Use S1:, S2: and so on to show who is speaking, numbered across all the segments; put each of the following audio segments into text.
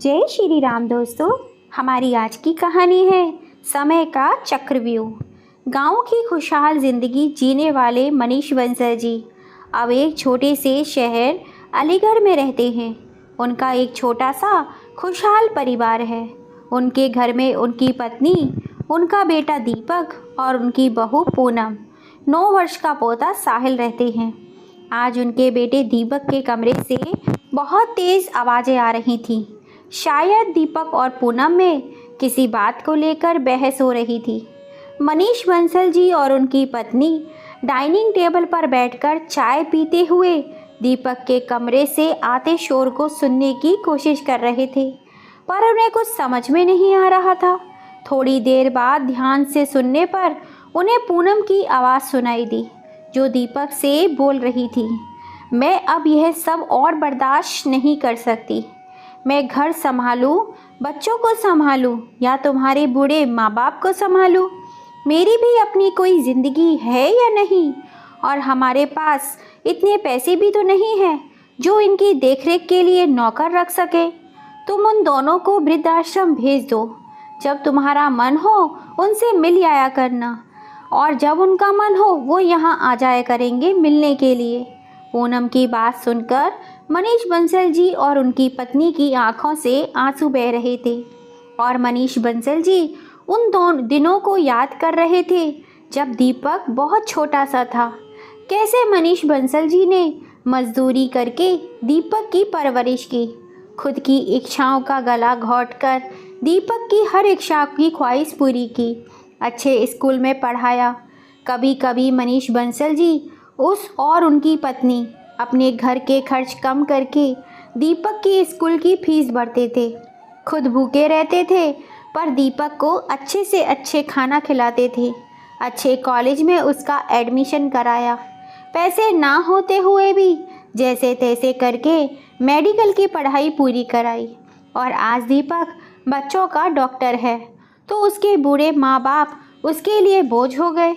S1: जय श्री राम दोस्तों। हमारी आज की कहानी है समय का चक्रव्यूह। गांव की खुशहाल ज़िंदगी जीने वाले मनीष बंसल जी अब एक छोटे से शहर अलीगढ़ में रहते हैं। उनका एक छोटा सा खुशहाल परिवार है। उनके घर में उनकी पत्नी, उनका बेटा दीपक और उनकी बहू पूनम, 9 वर्ष का पोता साहिल रहते हैं। आज उनके बेटे दीपक के कमरे से बहुत तेज़ आवाज़ें आ रही थीं। शायद दीपक और पूनम में किसी बात को लेकर बहस हो रही थी। मनीष बंसल जी और उनकी पत्नी डाइनिंग टेबल पर बैठकर चाय पीते हुए दीपक के कमरे से आते शोर को सुनने की कोशिश कर रहे थे, पर उन्हें कुछ समझ में नहीं आ रहा था। थोड़ी देर बाद ध्यान से सुनने पर उन्हें पूनम की आवाज़ सुनाई दी, जो दीपक से बोल रही थी, मैं अब यह सब और बर्दाश्त नहीं कर सकती। मैं घर संभालूं, बच्चों को संभालूं या तुम्हारे बूढ़े माँ बाप को संभालूं? मेरी भी अपनी कोई ज़िंदगी है या नहीं? और हमारे पास इतने पैसे भी तो नहीं हैं जो इनकी देखरेख के लिए नौकर रख सके। तुम उन दोनों को वृद्धाश्रम भेज दो। जब तुम्हारा मन हो उनसे मिल आया करना, और जब उनका मन हो वो यहाँ आ जाया करेंगे मिलने के लिए। पूनम की बात सुनकर मनीष बंसल जी और उनकी पत्नी की आंखों से आंसू बह रहे थे, और मनीष बंसल जी उन दोनों दिनों को याद कर रहे थे जब दीपक बहुत छोटा सा था। कैसे मनीष बंसल जी ने मजदूरी करके दीपक की परवरिश की, खुद की इच्छाओं का गला घोंटकर दीपक की हर इच्छा की ख्वाहिश पूरी की, अच्छे स्कूल में पढ़ाया। कभी कभी मनीष बंसल जी उस और उनकी पत्नी अपने घर के खर्च कम करके दीपक की स्कूल की फीस भरते थे। खुद भूखे रहते थे, पर दीपक को अच्छे से अच्छे खाना खिलाते थे। अच्छे कॉलेज में उसका एडमिशन कराया। पैसे ना होते हुए भी जैसे तैसे करके मेडिकल की पढ़ाई पूरी कराई। और आज दीपक बच्चों का डॉक्टर है, तो उसके बूढ़े माँ बाप उसके लिए बोझ हो गए।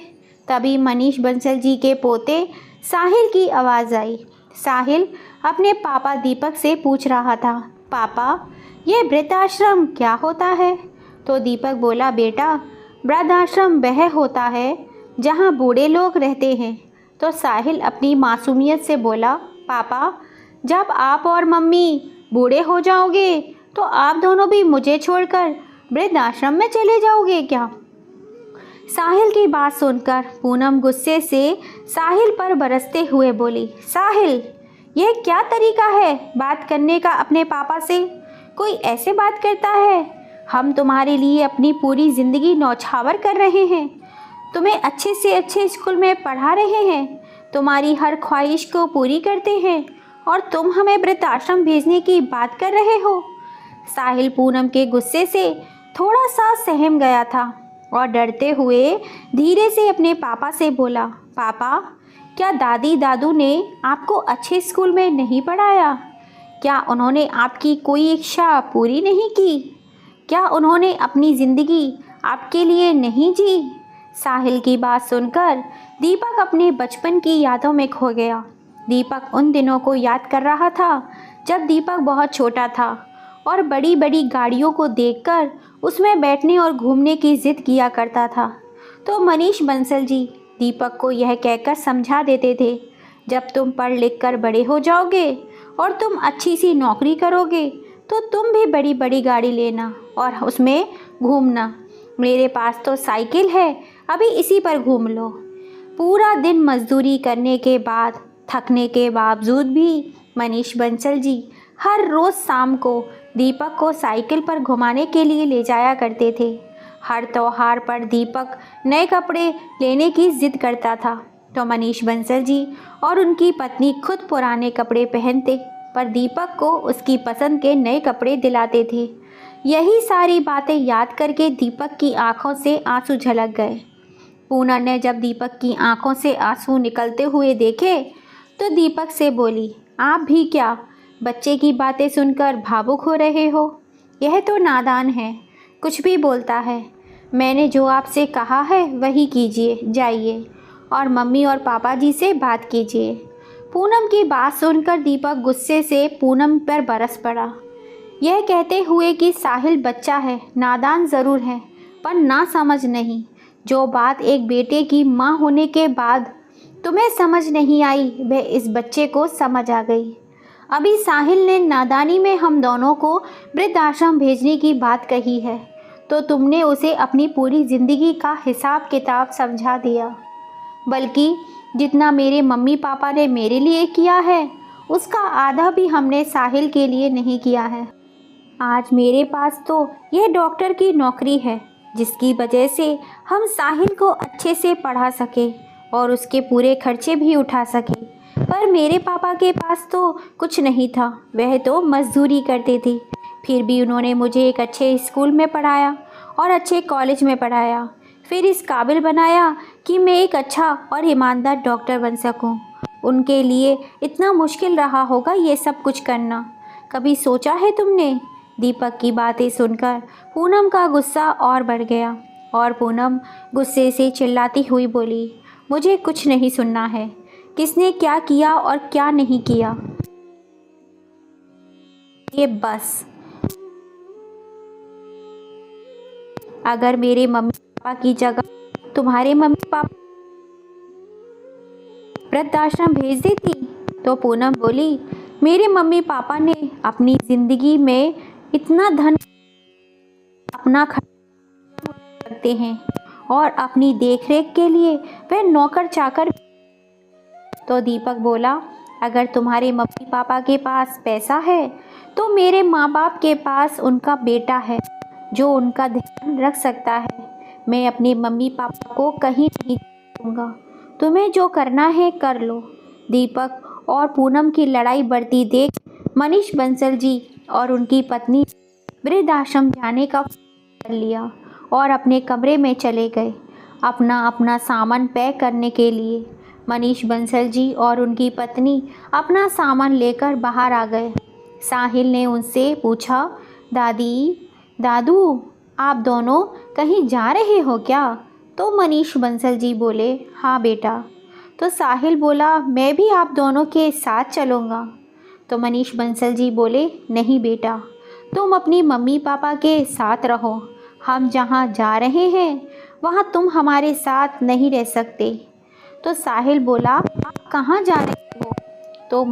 S1: तभी मनीष बंसल जी के पोते साहिल की आवाज़ आई। साहिल अपने पापा दीपक से पूछ रहा था, पापा ये वृद्धाश्रम क्या होता है? तो दीपक बोला, बेटा वृद्धाश्रम वह होता है जहाँ बूढ़े लोग रहते हैं। तो साहिल अपनी मासूमियत से बोला, पापा जब आप और मम्मी बूढ़े हो जाओगे तो आप दोनों भी मुझे छोड़कर वृद्धाश्रम में चले जाओगे क्या? साहिल की बात सुनकर पूनम गुस्से से साहिल पर बरसते हुए बोली, साहिल यह क्या तरीका है बात करने का अपने पापा से? कोई ऐसे बात करता है? हम तुम्हारे लिए अपनी पूरी ज़िंदगी न्यौछावर कर रहे हैं, तुम्हें अच्छे से अच्छे स्कूल में पढ़ा रहे हैं, तुम्हारी हर ख्वाहिश को पूरी करते हैं, और तुम हमें वृद्धाश्रम भेजने की बात कर रहे हो। साहिल पूनम के गुस्से से थोड़ा सा सहम गया था और डरते हुए धीरे से अपने पापा से बोला, पापा क्या दादी दादू ने आपको अच्छे स्कूल में नहीं पढ़ाया? क्या उन्होंने आपकी कोई इच्छा पूरी नहीं की? क्या उन्होंने अपनी ज़िंदगी आपके लिए नहीं जी? साहिल की बात सुनकर दीपक अपने बचपन की यादों में खो गया। दीपक उन दिनों को याद कर रहा था जब दीपक बहुत छोटा था और बड़ी बड़ी गाड़ियों को देखकर उसमें बैठने और घूमने की ज़िद किया करता था। तो मनीष बंसल जी दीपक को यह कहकर समझा देते थे, जब तुम पढ़ लिख कर बड़े हो जाओगे और तुम अच्छी सी नौकरी करोगे तो तुम भी बड़ी बड़ी गाड़ी लेना और उसमें घूमना। मेरे पास तो साइकिल है, अभी इसी पर घूम लो। पूरा दिन मजदूरी करने के बाद थकने के बावजूद भी मनीष बंसल जी हर रोज़ शाम को दीपक को साइकिल पर घुमाने के लिए ले जाया करते थे। हर त्योहार पर दीपक नए कपड़े लेने की ज़िद करता था, तो मनीष बंसल जी और उनकी पत्नी खुद पुराने कपड़े पहनते, पर दीपक को उसकी पसंद के नए कपड़े दिलाते थे। यही सारी बातें याद करके दीपक की आंखों से आंसू झलक गए। पूनम ने जब दीपक की आंखों से आंसू निकलते हुए देखे तो दीपक से बोली, आप भी क्या बच्चे की बातें सुनकर भावुक हो रहे हो? यह तो नादान है, कुछ भी बोलता है। मैंने जो आपसे कहा है वही कीजिए, जाइए और मम्मी और पापा जी से बात कीजिए। पूनम की बात सुनकर दीपक गुस्से से पूनम पर बरस पड़ा। यह कहते हुए कि साहिल बच्चा है, नादान ज़रूर है, पर ना समझ नहीं। जो बात एक बेटे की माँ होने के बाद तुम्हें समझ नहीं आई, वह इस बच्चे को समझ आ गई। अभी साहिल ने नादानी में हम दोनों को वृद्धाश्रम भेजने की बात कही है, तो तुमने उसे अपनी पूरी ज़िंदगी का हिसाब किताब समझा दिया। बल्कि जितना मेरे मम्मी पापा ने मेरे लिए किया है, उसका आधा भी हमने साहिल के लिए नहीं किया है। आज मेरे पास तो यह डॉक्टर की नौकरी है, जिसकी वजह से हम साहिल को अच्छे से पढ़ा सके और उसके पूरे खर्चे भी उठा सके। पर मेरे पापा के पास तो कुछ नहीं था, वह तो मजदूरी करते थे। फिर भी उन्होंने मुझे एक अच्छे स्कूल में पढ़ाया और अच्छे कॉलेज में पढ़ाया, फिर इस काबिल बनाया कि मैं एक अच्छा और ईमानदार डॉक्टर बन सकूं। उनके लिए इतना मुश्किल रहा होगा ये सब कुछ करना, कभी सोचा है तुमने? दीपक की बातें सुनकर पूनम का गुस्सा और बढ़ गया और पूनम गुस्से से चिल्लाती हुई बोली, मुझे कुछ नहीं सुनना है। किसने क्या किया और क्या नहीं किया, ये बस। अगर मेरे मम्मी पापा की जगह तुम्हारे मम्मी पापा वृद्धाश्रम भेज देती, तो पूनम बोली, मेरे मम्मी पापा ने अपनी ज़िंदगी में इतना धन अपना खर्च करते हैं और अपनी देखरेख के लिए वह नौकर चाकर। तो दीपक बोला, अगर तुम्हारे मम्मी पापा के पास पैसा है, तो मेरे माँ बाप के पास उनका बेटा है जो उनका ध्यान रख सकता है। मैं अपने मम्मी पापा को कहीं नहीं दूंगा, तुम्हें जो करना है कर लो। दीपक और पूनम की लड़ाई बढ़ती देख मनीष बंसल जी और उनकी पत्नी वृद्धाश्रम जाने का कर लिया और अपने कमरे में चले गए अपना अपना सामान पैक करने के लिए। मनीष बंसल जी और उनकी पत्नी अपना सामान लेकर बाहर आ गए। साहिल ने उनसे पूछा, दादी, दादू, आप दोनों कहीं जा रहे हो क्या? तो मनीष बंसल जी बोले, हाँ बेटा। तो साहिल बोला, मैं भी आप दोनों के साथ चलूँगा। तो मनीष बंसल जी बोले, नहीं बेटा, तुम अपनी मम्मी पापा के साथ रहो। हम जहाँ जा रहे हैं वहाँ तुम हमारे साथ नहीं रह सकते। तो साहिल बोला, आप कहाँ जा रहे हो? तो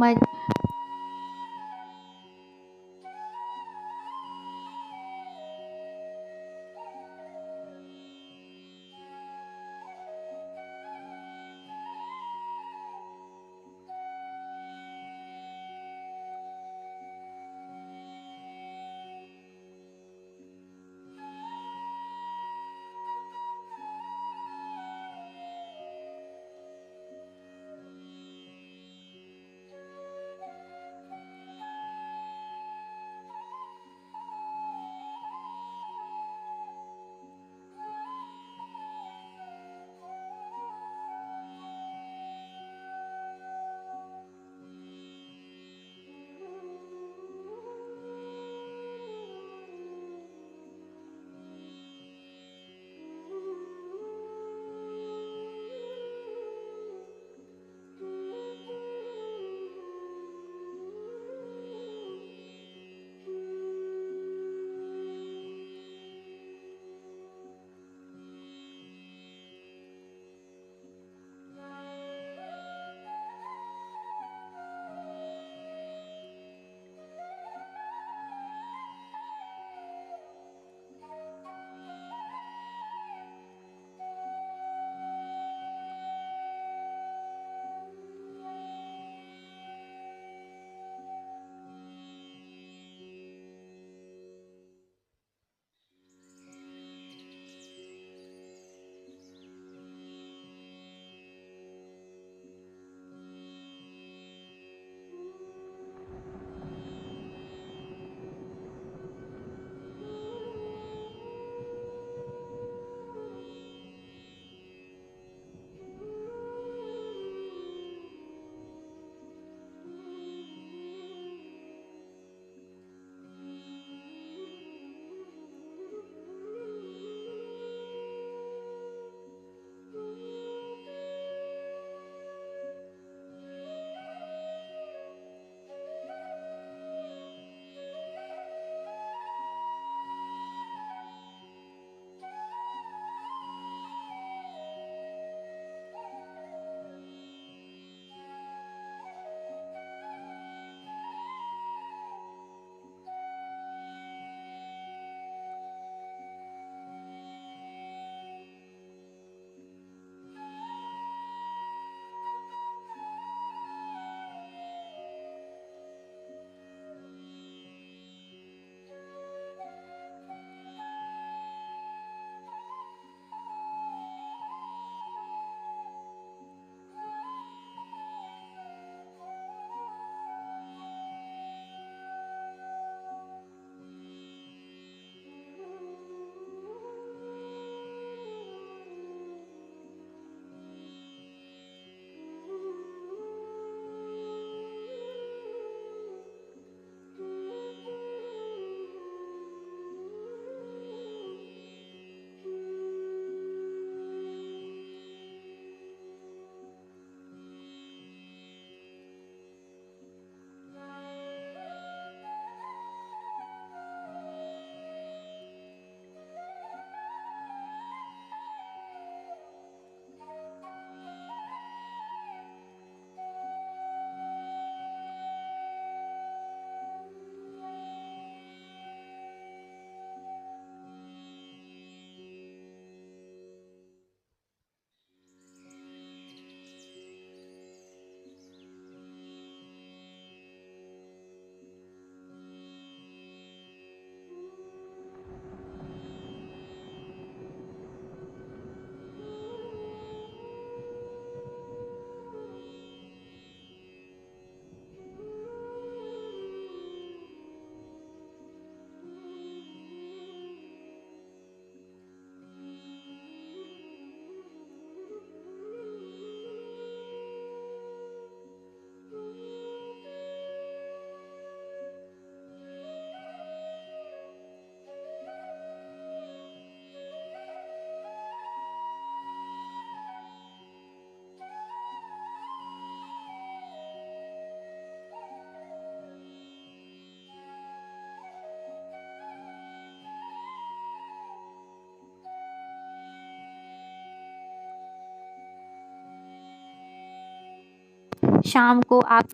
S1: शाम को आप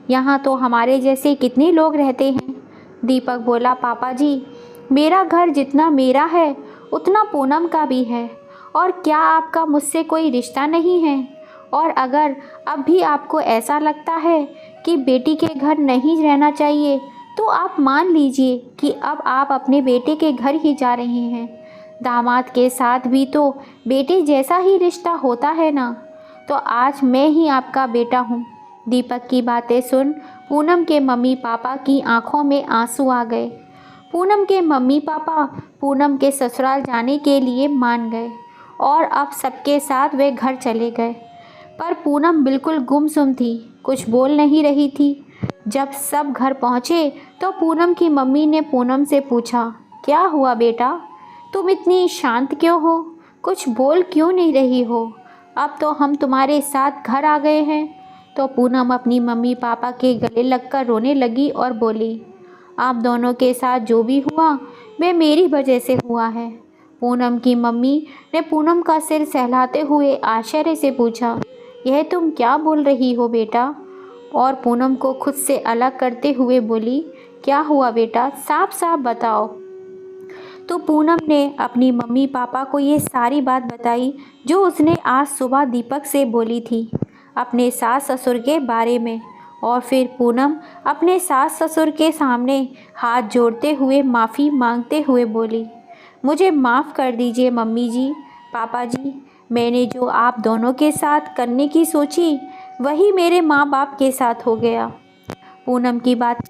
S1: यहाँ तो हमारे जैसे कितने लोग रहते हैं। दीपक बोला, पापा जी, मेरा घर जितना मेरा है उतना पूनम का भी है। और क्या आपका मुझसे कोई रिश्ता नहीं है? और अगर अब भी आपको ऐसा लगता है कि बेटी के घर नहीं रहना चाहिए तो आप मान लीजिए कि अब आप अपने बेटे के घर ही जा रहे हैं। दामाद के साथ भी तो बेटे जैसा ही रिश्ता होता है ना। तो आज मैं ही आपका बेटा हूँ। दीपक की बातें सुन पूनम के मम्मी पापा की आंखों में आंसू आ गए। पूनम के मम्मी पापा पूनम के ससुराल जाने के लिए मान गए और अब सबके साथ वे घर चले गए। पर पूनम बिल्कुल गुमसुम थी, कुछ बोल नहीं रही थी। जब सब घर पहुँचे तो पूनम की मम्मी ने पूनम से पूछा, क्या हुआ बेटा, तुम इतनी शांत क्यों हो? कुछ बोल क्यों नहीं रही हो? अब तो हम तुम्हारे साथ घर आ गए हैं। तो पूनम अपनी मम्मी पापा के गले लगकर रोने लगी और बोली, आप दोनों के साथ जो भी हुआ वह मेरी वजह से हुआ है। पूनम की मम्मी ने पूनम का सिर सहलाते हुए आश्चर्य से पूछा, यह तुम क्या बोल रही हो बेटा? और पूनम को खुद से अलग करते हुए बोली, क्या हुआ बेटा, साफ साफ बताओ। तो पूनम ने अपनी मम्मी पापा को ये सारी बात बताई जो उसने आज सुबह दीपक से बोली थी, अपने सास ससुर के बारे में। और फिर पूनम अपने सास ससुर के सामने हाथ जोड़ते हुए माफ़ी मांगते हुए बोली, मुझे माफ़ कर दीजिए मम्मी जी, पापा जी, मैंने जो आप दोनों के साथ करने की सोची वही मेरे माँ बाप के साथ हो गया। पूनम की बात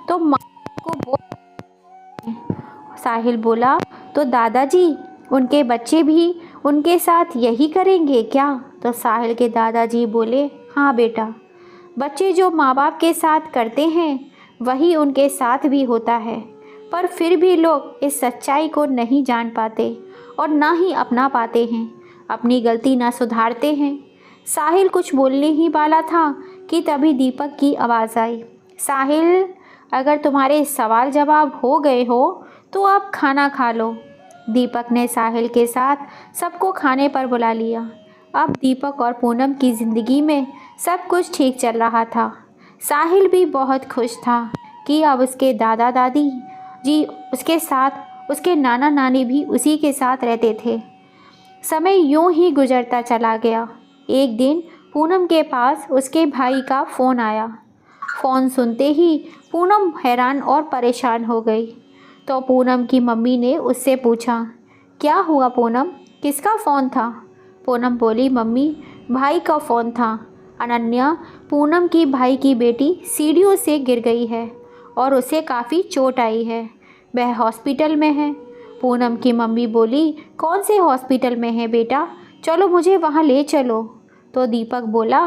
S1: तो माँ को साहिल बोला, तो दादाजी उनके बच्चे भी उनके साथ यही करेंगे क्या? तो साहिल के दादाजी बोले, हाँ बेटा, बच्चे जो माँ बाप के साथ करते हैं वही उनके साथ भी होता है, पर फिर भी लोग इस सच्चाई को नहीं जान पाते और ना ही अपना पाते हैं, अपनी गलती ना सुधारते हैं। साहिल कुछ बोलने ही वाला था कि तभी दीपक की आवाज़ आई, साहिल, अगर तुम्हारे सवाल जवाब हो गए हो तो अब खाना खा लो। दीपक ने साहिल के साथ सबको खाने पर बुला लिया। अब दीपक और पूनम की ज़िंदगी में सब कुछ ठीक चल रहा था। साहिल भी बहुत खुश था कि अब उसके दादा दादी जी उसके साथ, उसके नाना नानी भी उसी के साथ रहते थे। समय यूं ही गुजरता चला गया। एक दिन पूनम के पास उसके भाई का फ़ोन आया। फ़ोन सुनते ही पूनम हैरान और परेशान हो गई। तो पूनम की मम्मी ने उससे पूछा, क्या हुआ पूनम, किसका फ़ोन था? पूनम बोली, मम्मी, भाई का फ़ोन था। अनन्या, पूनम की भाई की बेटी, सीढ़ियों से गिर गई है और उसे काफ़ी चोट आई है, वह हॉस्पिटल में है। पूनम की मम्मी बोली, कौन से हॉस्पिटल में है बेटा, चलो मुझे वहाँ ले चलो। तो दीपक बोला,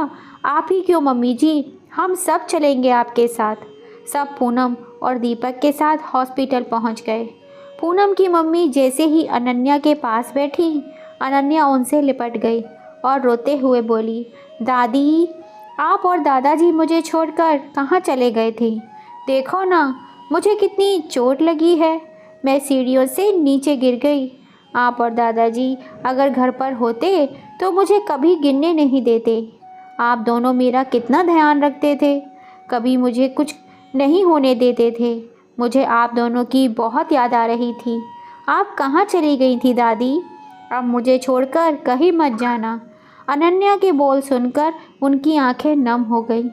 S1: आप ही क्यों मम्मी जी, हम सब चलेंगे आपके साथ। सब पूनम और दीपक के साथ हॉस्पिटल पहुंच गए। पूनम की मम्मी जैसे ही अनन्या के पास बैठी, अनन्या उनसे लिपट गई और रोते हुए बोली, दादी, आप और दादाजी मुझे छोड़कर कहाँ चले गए थे? देखो ना, मुझे कितनी चोट लगी है, मैं सीढ़ियों से नीचे गिर गई। आप और दादाजी अगर घर पर होते तो मुझे कभी गिरने नहीं देते। आप दोनों मेरा कितना ध्यान रखते थे, कभी मुझे कुछ नहीं होने देते थे। मुझे आप दोनों की बहुत याद आ रही थी। आप कहाँ चली गई थी दादी? अब मुझे छोड़कर कहीं मत जाना। अनन्या के बोल सुनकर उनकी आंखें नम हो गई।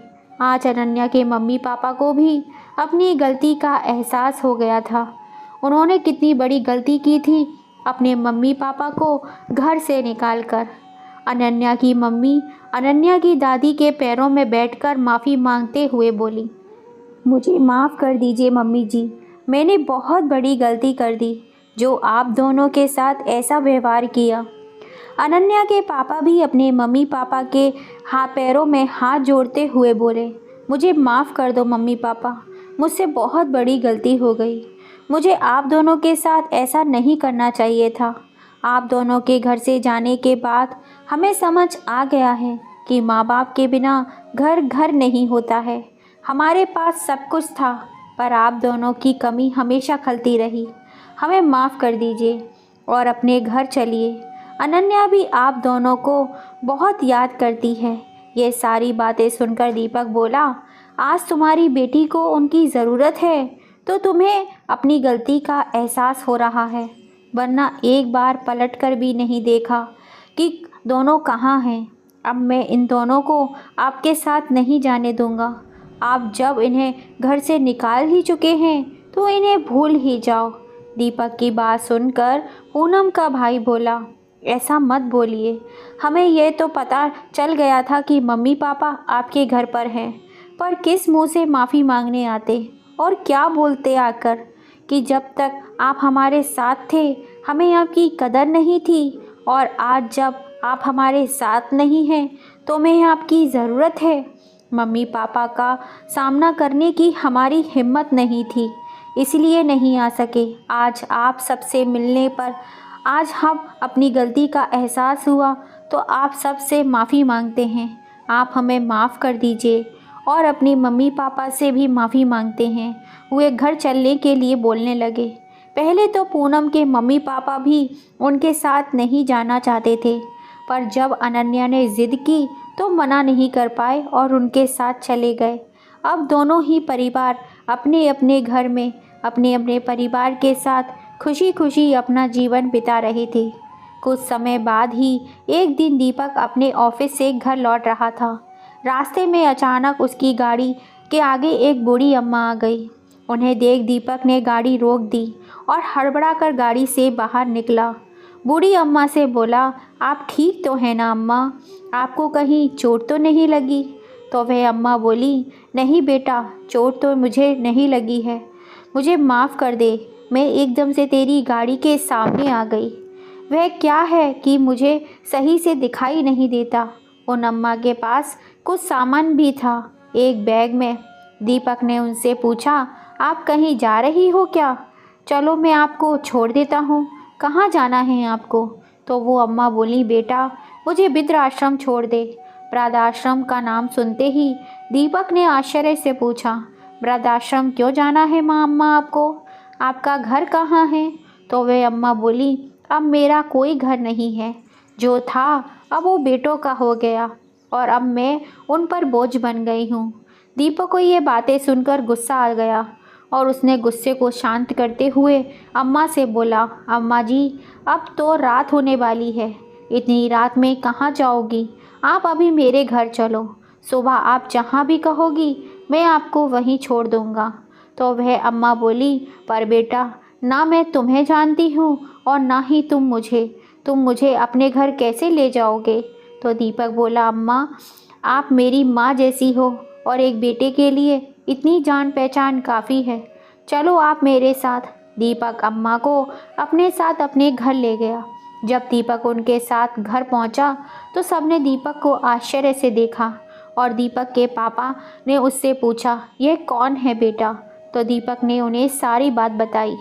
S1: आज अनन्या के मम्मी पापा को भी अपनी गलती का एहसास हो गया था। उन्होंने कितनी बड़ी गलती की थी अपने मम्मी पापा को घर से निकालकर। अनन्या की मम्मी अनन्या की दादी के पैरों में बैठकर माफ़ी मांगते हुए बोली, मुझे माफ़ कर दीजिए मम्मी जी, मैंने बहुत बड़ी गलती कर दी जो आप दोनों के साथ ऐसा व्यवहार किया। अनन्या के पापा भी अपने मम्मी पापा के पैरों में हाथ जोड़ते हुए बोले, मुझे माफ़ कर दो मम्मी पापा, मुझसे बहुत बड़ी गलती हो गई। मुझे आप दोनों के साथ ऐसा नहीं करना चाहिए था। आप दोनों के घर से जाने के बाद हमें समझ आ गया है कि माँ बाप के बिना घर घर नहीं होता है। हमारे पास सब कुछ था, पर आप दोनों की कमी हमेशा खलती रही। हमें माफ़ कर दीजिए और अपने घर चलिए। अनन्या भी आप दोनों को बहुत याद करती है। ये सारी बातें सुनकर दीपक बोला, आज तुम्हारी बेटी को उनकी ज़रूरत है तो तुम्हें अपनी गलती का एहसास हो रहा है, वरना एक बार पलट कर भी नहीं देखा कि दोनों कहाँ हैं। अब मैं इन दोनों को आपके साथ नहीं जाने दूंगा। आप जब इन्हें घर से निकाल ही चुके हैं तो इन्हें भूल ही जाओ। दीपक की बात सुनकर पूनम का भाई बोला, ऐसा मत बोलिए, हमें यह तो पता चल गया था कि मम्मी पापा आपके घर पर हैं, पर किस मुंह से माफ़ी मांगने आते और क्या बोलते आकर कि जब तक आप हमारे साथ थे हमें आपकी कदर नहीं थी, और आज जब आप हमारे साथ नहीं हैं तो हमें आपकी ज़रूरत है। मम्मी पापा का सामना करने की हमारी हिम्मत नहीं थी, इसलिए नहीं आ सके। आज आप सबसे मिलने पर आज हम अपनी गलती का एहसास हुआ तो आप सबसे माफ़ी मांगते हैं। आप हमें माफ़ कर दीजिए और अपनी मम्मी पापा से भी माफ़ी मांगते हैं। वे घर चलने के लिए बोलने लगे। पहले तो पूनम के मम्मी पापा भी उनके साथ नहीं जाना चाहते थे, पर जब अनन्या ने ज़िद की तो मना नहीं कर पाए और उनके साथ चले गए। अब दोनों ही परिवार अपने अपने घर में अपने अपने परिवार के साथ खुशी खुशी अपना जीवन बिता रहे थे। कुछ समय बाद ही एक दिन दीपक अपने ऑफिस से घर लौट रहा था। रास्ते में अचानक उसकी गाड़ी के आगे एक बूढ़ी अम्मा आ गई। उन्हें देख दीपक ने गाड़ी रोक दी और हड़बड़ा कर गाड़ी से बाहर निकला। बूढ़ी अम्मा से बोला, आप ठीक तो हैं ना अम्मा, आपको कहीं चोट तो नहीं लगी? तो वह अम्मा बोली, नहीं बेटा, चोट तो मुझे नहीं लगी है, मुझे माफ़ कर दे, मैं एकदम से तेरी गाड़ी के सामने आ गई। वह क्या है कि मुझे सही से दिखाई नहीं देता। उन अम्मा के पास कुछ सामान भी था, एक बैग में। दीपक ने उनसे पूछा, आप कहीं जा रही हो क्या? चलो मैं आपको छोड़ देता हूँ। कहाँ जाना है आपको? तो वो अम्मा बोली, बेटा मुझे वृद्धाश्रम छोड़ दे। वृद्धाश्रम का नाम सुनते ही दीपक ने आश्चर्य से पूछा, वृद्धाश्रम क्यों जाना है माँ अम्मा आपको? आपका घर कहाँ है? तो वह अम्मा बोली, अब मेरा कोई घर नहीं है। जो था अब वो बेटों का हो गया और अब मैं उन पर बोझ बन गई हूँ। दीपक को ये बातें सुनकर गुस्सा आ गया और उसने गुस्से को शांत करते हुए अम्मा से बोला, अम्मा जी अब तो रात होने वाली है, इतनी रात में कहाँ जाओगी? आप अभी मेरे घर चलो, सुबह आप जहाँ भी कहोगी मैं आपको वहीं छोड़ दूँगा। तो वह अम्मा बोली, पर बेटा ना मैं तुम्हें जानती हूँ और ना ही तुम मुझे अपने घर कैसे ले जाओगे? तो दीपक बोला, अम्मा आप मेरी माँ जैसी हो और एक बेटे के लिए इतनी जान पहचान काफ़ी है। चलो आप मेरे साथ। दीपक अम्मा को अपने साथ अपने घर ले गया। जब दीपक उनके साथ घर पहुंचा तो सबने दीपक को आश्चर्य से देखा और दीपक के पापा ने उससे पूछा, यह कौन है बेटा? तो दीपक ने उन्हें सारी बात बताई।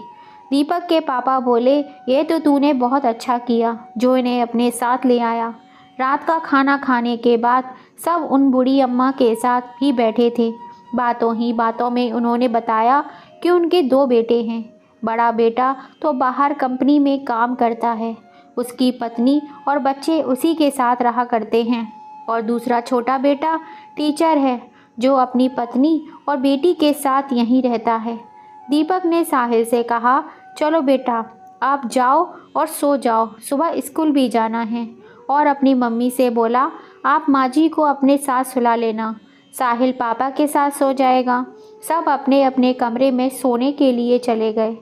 S1: दीपक के पापा बोले, ये तो तूने बहुत अच्छा किया जो इन्हें अपने साथ ले आया। रात का खाना खाने के बाद सब उन बूढ़ी अम्मा के साथ ही बैठे थे। बातों ही बातों में उन्होंने बताया कि उनके दो बेटे हैं। बड़ा बेटा तो बाहर कंपनी में काम करता है, उसकी पत्नी और बच्चे उसी के साथ रहा करते हैं, और दूसरा छोटा बेटा टीचर है जो अपनी पत्नी और बेटी के साथ यहीं रहता है। दीपक ने साहिल से कहा, चलो बेटा आप जाओ और सो जाओ, सुबह स्कूल भी जाना है। और अपनी मम्मी से बोला, आप माँ जी को अपने साथ सुला लेना, साहिल पापा के साथ सो जाएगा। सब अपने अपने कमरे में सोने के लिए चले गए।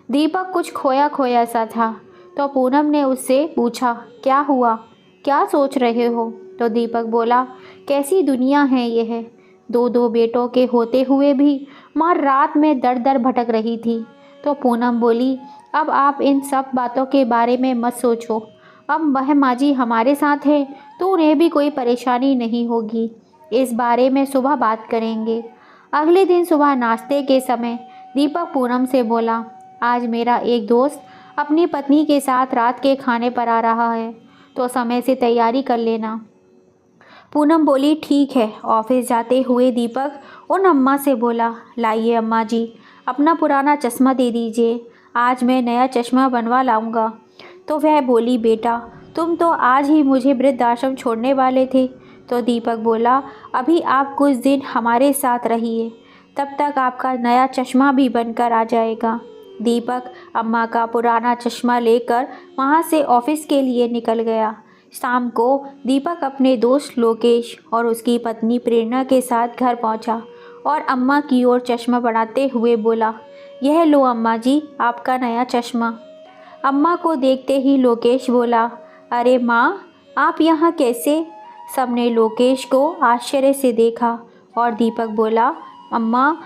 S1: दीपक कुछ खोया खोया सा था तो पूनम ने उससे पूछा, क्या हुआ, क्या सोच रहे हो? तो दीपक बोला, कैसी दुनिया है यह, दो दो बेटों के होते हुए भी माँ रात में दर दर भटक रही थी। तो पूनम बोली, अब आप इन सब बातों के बारे में मत सोचो, अब वह माँ जी हमारे साथ है तो उन्हें भी कोई परेशानी नहीं होगी, इस बारे में सुबह बात करेंगे। अगले दिन सुबह नाश्ते के समय दीपक पूनम से बोला, आज मेरा एक दोस्त अपनी पत्नी के साथ रात के खाने पर आ रहा है तो समय से तैयारी कर लेना। पूनम बोली, ठीक है। ऑफिस जाते हुए दीपक उन अम्मा से बोला, लाइए अम्मा जी अपना पुराना चश्मा दे दीजिए, आज मैं नया चश्मा बनवा लाऊंगा। तो वह बोली, बेटा तुम तो आज ही मुझे वृद्धाश्रम छोड़ने वाले थे। तो दीपक बोला, अभी आप कुछ दिन हमारे साथ रहिए, तब तक आपका नया चश्मा भी बनकर आ जाएगा। दीपक अम्मा का पुराना चश्मा लेकर वहाँ से ऑफिस के लिए निकल गया। शाम को दीपक अपने दोस्त लोकेश और उसकी पत्नी प्रेरणा के साथ घर पहुँचा और अम्मा की ओर चश्मा बढ़ाते हुए बोला, यह लो अम्मा जी आपका नया चश्मा। अम्मा को देखते ही लोकेश बोला, अरे माँ आप यहाँ कैसे? सबने लोकेश को आश्चर्य से देखा और दीपक बोला, अम्मा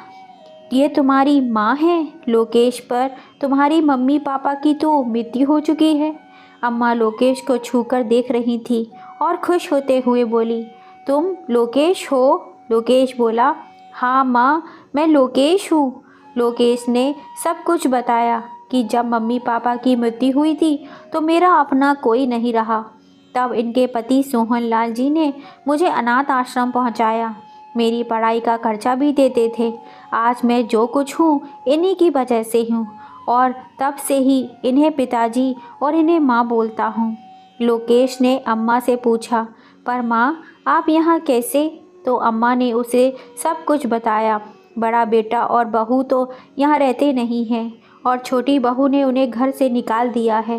S1: ये तुम्हारी माँ है? लोकेश, पर तुम्हारी मम्मी पापा की तो मृत्यु हो चुकी है। अम्मा लोकेश को छूकर देख रही थी और खुश होते हुए बोली, तुम लोकेश हो? लोकेश बोला, हाँ माँ मैं लोकेश हूँ। लोकेश ने सब कुछ बताया कि जब मम्मी पापा की मृत्यु हुई थी तो मेरा अपना कोई नहीं रहा, तब इनके पति सोहन लाल जी ने मुझे अनाथ आश्रम पहुँचाया, मेरी पढ़ाई का खर्चा भी देते थे। आज मैं जो कुछ हूँ इन्हीं की वजह से हूँ और तब से ही इन्हें पिताजी और इन्हें माँ बोलता हूँ। लोकेश ने अम्मा से पूछा, पर माँ आप यहाँ कैसे? तो अम्मा ने उसे सब कुछ बताया। बड़ा बेटा और बहू तो यहाँ रहते नहीं हैं और छोटी बहू ने उन्हें घर से निकाल दिया है,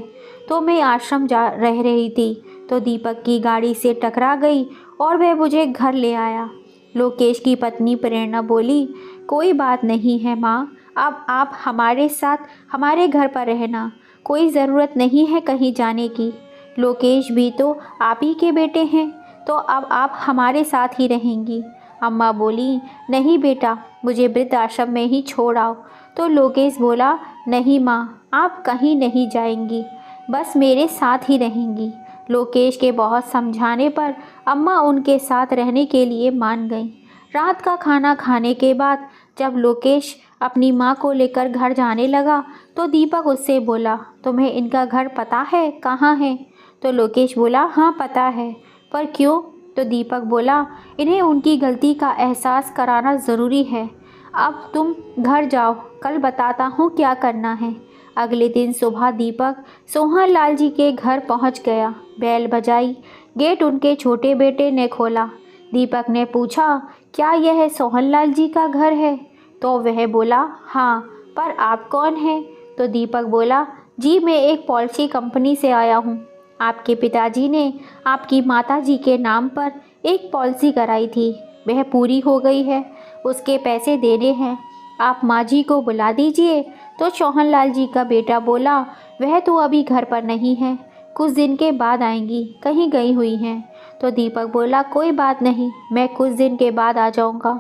S1: तो मैं आश्रम जा रह रही थी तो दीपक की गाड़ी से टकरा गई और वह मुझे घर ले आया। लोकेश की पत्नी प्रेरणा बोली, कोई बात नहीं है माँ, अब आप हमारे साथ हमारे घर पर रहना, कोई ज़रूरत नहीं है कहीं जाने की। लोकेश भी तो आप ही के बेटे हैं, तो अब आप हमारे साथ ही रहेंगी। अम्मा बोली, नहीं बेटा मुझे वृद्धाश्रम में ही छोड़ आओ। तो लोकेश बोला, नहीं माँ, आप कहीं नहीं जाएंगी, बस मेरे साथ ही रहेंगी। लोकेश के बहुत समझाने पर अम्मा उनके साथ रहने के लिए मान गईं। रात का खाना खाने के बाद जब लोकेश अपनी माँ को लेकर घर जाने लगा तो दीपक उससे बोला, तुम्हें इनका घर पता है कहाँ है? तो लोकेश बोला, हाँ पता है, पर क्यों? तो दीपक बोला, इन्हें उनकी गलती का एहसास कराना ज़रूरी है। अब तुम घर जाओ, कल बताता हूँ क्या करना है। अगले दिन सुबह दीपक सोहन लाल जी के घर पहुँच गया। बैल बजाई, गेट उनके छोटे बेटे ने खोला। दीपक ने पूछा, क्या यह सोहन लाल जी का घर है? तो वह बोला, हाँ, पर आप कौन हैं? तो दीपक बोला, जी मैं एक पॉलिसी कंपनी से आया हूँ। आपके पिताजी ने आपकी माताजी के नाम पर एक पॉलिसी कराई थी, वह पूरी हो गई है, उसके पैसे देने हैं, आप माँ जी को बुला दीजिए। तो सोहन लाल जी का बेटा बोला, वह तो अभी घर पर नहीं है, कुछ दिन के बाद आएंगी, कहीं गई हुई हैं। तो दीपक बोला, कोई बात नहीं, मैं कुछ दिन के बाद आ जाऊँगा।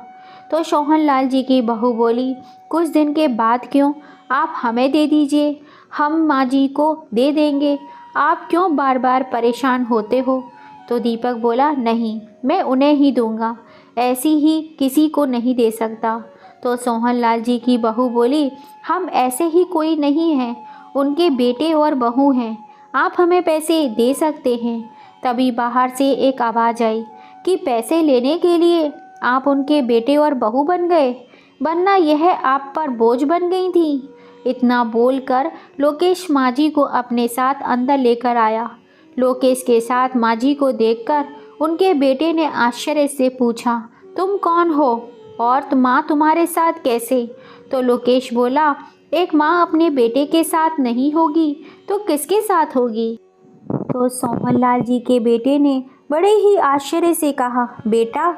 S1: तो सोहन लाल जी की बहू बोली, कुछ दिन के बाद क्यों, आप हमें दे दीजिए, हम माँ जी को दे देंगे, आप क्यों बार बार परेशान होते हो? तो दीपक बोला, नहीं, मैं उन्हें ही दूंगा, ऐसी ही किसी को नहीं दे सकता। तो सोहन लाल जी की बहू बोली, हम ऐसे ही कोई नहीं हैं, उनके बेटे और बहू हैं, आप हमें पैसे दे सकते हैं। तभी बाहर से एक आवाज़ आई कि पैसे लेने के लिए आप उनके बेटे और बहू बन गए, वरना यह आप पर बोझ बन गई थी। इतना बोलकर लोकेश माँ जी को अपने साथ अंदर लेकर आया। लोकेश के साथ माँ जी को देखकर उनके बेटे ने आश्चर्य से पूछा, तुम कौन हो और माँ तुम्हारे साथ कैसे? तो लोकेश बोला, एक माँ अपने बेटे के साथ नहीं होगी तो किसके साथ होगी? तो सोहन लाल जी के बेटे ने बड़े ही आश्चर्य से कहा, बेटा?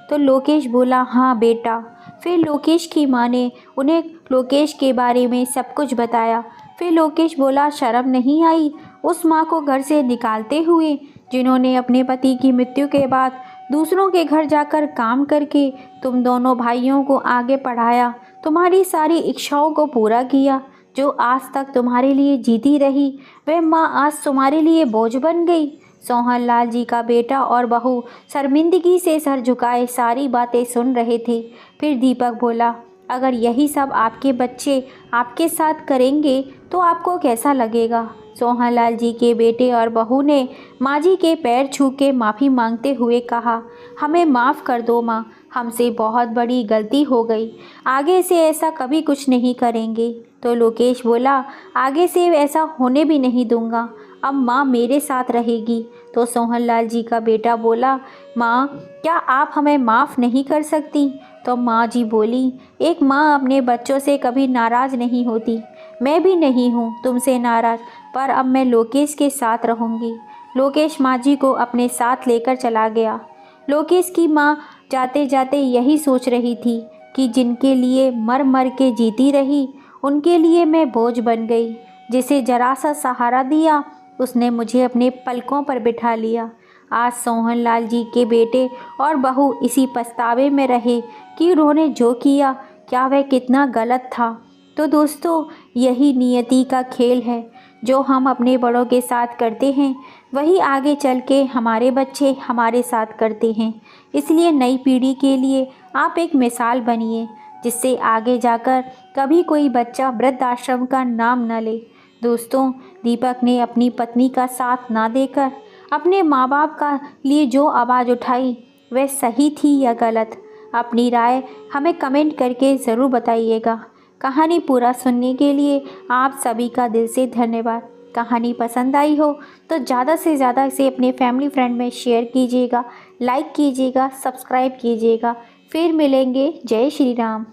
S1: तो लोकेश बोला, हाँ बेटा। फिर लोकेश की माँ ने उन्हें लोकेश के बारे में सब कुछ बताया। फिर लोकेश बोला, शर्म नहीं आई उस माँ को घर से निकालते हुए, जिन्होंने अपने पति की मृत्यु के बाद दूसरों के घर जाकर काम करके तुम दोनों भाइयों को आगे पढ़ाया, तुम्हारी सारी इच्छाओं को पूरा किया, जो आज तक तुम्हारे लिए जीती रही, वह माँ आज तुम्हारे लिए बोझ बन गई। सोहन लाल जी का बेटा और बहू शर्मिंदगी से सर झुकाए सारी बातें सुन रहे थे। फिर दीपक बोला, अगर यही सब आपके बच्चे आपके साथ करेंगे तो आपको कैसा लगेगा? सोहन लाल जी के बेटे और बहू ने माँ जी के पैर छू के माफ़ी मांगते हुए कहा, हमें माफ़ कर दो माँ, हमसे बहुत बड़ी गलती हो गई, आगे से ऐसा कभी कुछ नहीं करेंगे। तो लोकेश बोला, आगे से ऐसा होने भी नहीं दूंगा, अब माँ मेरे साथ रहेगी। तो सोहन लाल जी का बेटा बोला, माँ क्या आप हमें माफ़ नहीं कर सकती? तो माँ जी बोली, एक माँ अपने बच्चों से कभी नाराज़ नहीं होती, मैं भी नहीं हूँ तुमसे नाराज़, पर अब मैं लोकेश के साथ रहूँगी। लोकेश माँ जी को अपने साथ लेकर चला गया। लोकेश की माँ जाते जाते यही सोच रही थी कि जिनके लिए मर मर के जीती रही, उनके लिए मैं बोझ बन गई। जिसे जरा सा सहारा दिया उसने मुझे अपने पलकों पर बिठा लिया। आज सोहन लाल जी के बेटे और बहू इसी पछतावे में रहे कि उन्होंने जो किया क्या वह कितना गलत था। तो दोस्तों, यही नियति का खेल है, जो हम अपने बड़ों के साथ करते हैं वही आगे चल के हमारे बच्चे हमारे साथ करते हैं। इसलिए नई पीढ़ी के लिए आप एक मिसाल बनिए, जिससे आगे जाकर कभी कोई बच्चा वृद्धाश्रम का नाम न ले। दोस्तों, दीपक ने अपनी पत्नी का साथ ना देकर अपने माँ बाप का लिए जो आवाज़ उठाई वह सही थी या गलत? अपनी राय हमें कमेंट करके ज़रूर बताइएगा। कहानी पूरा सुनने के लिए आप सभी का दिल से धन्यवाद। कहानी पसंद आई हो तो ज़्यादा से ज़्यादा इसे अपने फैमिली फ्रेंड में शेयर कीजिएगा, लाइक कीजिएगा, सब्सक्राइब कीजिएगा। फिर मिलेंगे। जय श्री राम।